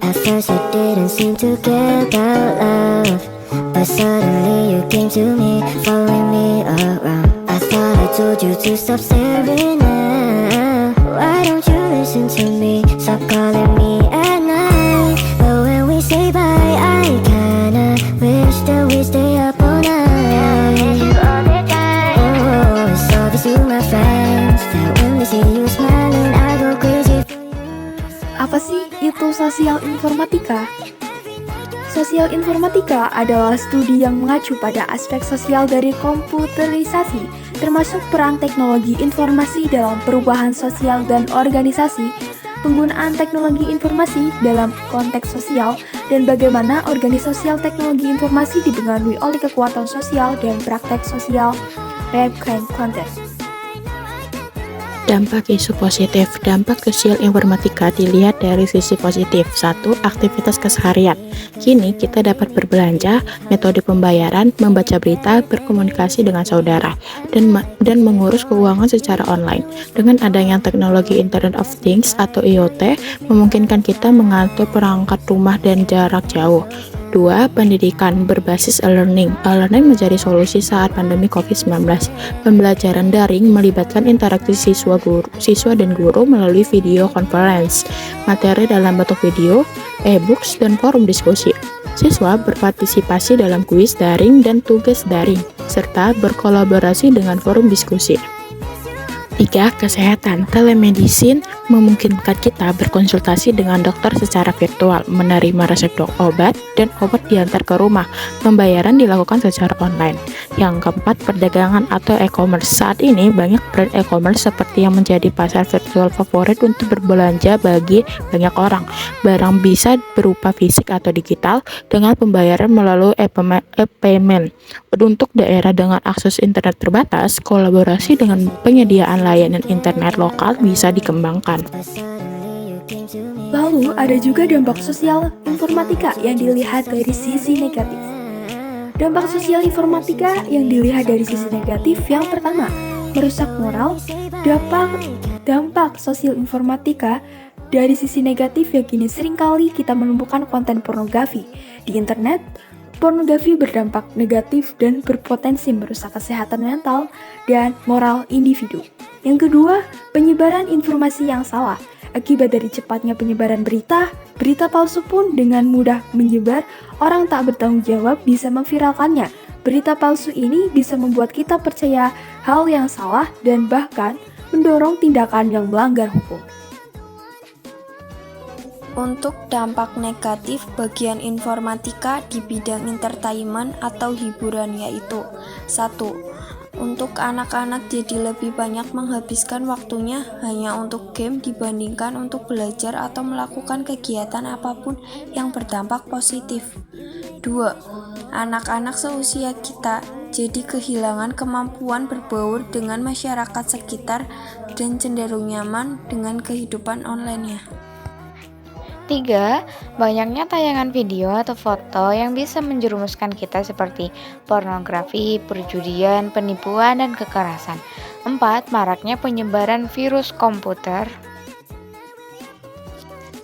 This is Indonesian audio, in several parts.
At first I didn't seem to care about love, but suddenly you came to me, following me around. I thought I told you to stop staring now. Why don't you listen to me? Stop calling me at night. But when we say bye, I kinda wish that we stay up all night. Oh, it's obvious to my friends that when they see you smiling, I go crazy for you. Apa sih itu sosial informatika? Sosial informatika adalah studi yang mengacu pada aspek sosial dari komputerisasi, termasuk peran teknologi informasi dalam perubahan sosial dan organisasi, penggunaan teknologi informasi dalam konteks sosial, dan bagaimana organisasi sosial teknologi informasi dipengaruhi oleh kekuatan sosial dan praktek sosial relevan konteks. Dampak isu positif. Dampak sosial informatika dilihat dari sisi positif. 1. Aktivitas keseharian. Kini kita dapat berbelanja, metode pembayaran, membaca berita, berkomunikasi dengan saudara, dan mengurus keuangan secara online. Dengan adanya teknologi Internet of Things atau IoT, memungkinkan kita mengatur perangkat rumah dan jarak jauh. 2. Pendidikan berbasis e-learning. E-learning menjadi solusi saat pandemi COVID-19. Pembelajaran daring melibatkan interaksi siswa dan guru melalui video conference, materi dalam bentuk video, e-books, dan forum diskusi. Siswa berpartisipasi dalam kuis daring dan tugas daring, serta berkolaborasi dengan forum diskusi. 3. Kesehatan. Telemedicine memungkinkan kita berkonsultasi dengan dokter secara virtual, menerima resep obat, dan obat diantar ke rumah. Pembayaran dilakukan secara online. Yang keempat, perdagangan atau e-commerce. Saat ini banyak brand e-commerce seperti yang menjadi pasar virtual favorit untuk berbelanja bagi banyak orang. Barang bisa berupa fisik atau digital dengan pembayaran melalui e-payment. Untuk daerah dengan akses internet terbatas, kolaborasi dengan penyediaan layanan internet lokal bisa dikembangkan. Lalu ada juga dampak sosial informatika yang dilihat dari sisi negatif. Dampak sosial informatika yang dilihat dari sisi negatif yang pertama, merusak moral. Dampak sosial informatika dari sisi negatif yang kini seringkali kita menemukan konten pornografi di internet. Pornografi berdampak negatif dan berpotensi merusak kesehatan mental dan moral individu. Yang kedua, penyebaran informasi yang salah. Akibat dari cepatnya penyebaran berita palsu pun dengan mudah menyebar, orang tak bertanggung jawab bisa memviralkannya. Berita palsu ini bisa membuat kita percaya hal yang salah dan bahkan mendorong tindakan yang melanggar hukum. Untuk dampak negatif bagian informatika di bidang entertainment atau hiburan yaitu 1. Untuk anak-anak jadi lebih banyak menghabiskan waktunya hanya untuk game dibandingkan untuk belajar atau melakukan kegiatan apapun yang berdampak positif. 2. Anak-anak seusia kita jadi kehilangan kemampuan berbaur dengan masyarakat sekitar dan cenderung nyaman dengan kehidupan online-nya. 3. Banyaknya tayangan video atau foto yang bisa menjerumuskan kita seperti pornografi, perjudian, penipuan, dan kekerasan. 4. Maraknya penyebaran virus komputer.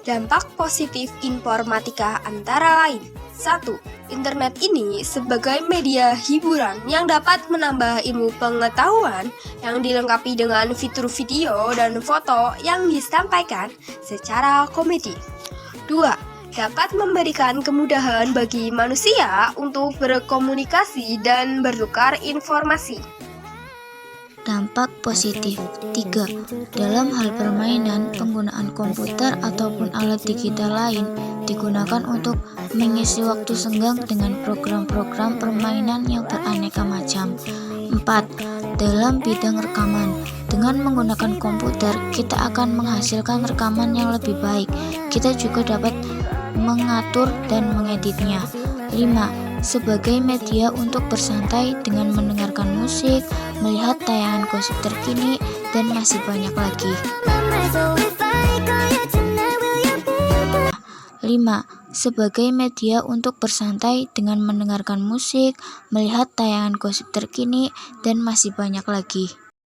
Dampak positif informatika antara lain. 1. Internet ini sebagai media hiburan yang dapat menambah ilmu pengetahuan yang dilengkapi dengan fitur video dan foto yang disampaikan secara komedi. 2. Dapat memberikan kemudahan bagi manusia untuk berkomunikasi dan bertukar informasi. Dampak positif. 3. Dalam hal permainan, penggunaan komputer ataupun alat digital lain digunakan untuk mengisi waktu senggang dengan program-program permainan yang beraneka macam. 4. Dalam bidang rekaman, dengan menggunakan komputer, kita akan menghasilkan rekaman yang lebih baik. Kita juga dapat mengatur dan mengeditnya. 5. Sebagai media untuk bersantai dengan mendengarkan musik, melihat tayangan gosip terkini, dan masih banyak lagi. 5. Sebagai media untuk bersantai dengan mendengarkan musik, melihat tayangan gosip terkini, dan masih banyak lagi.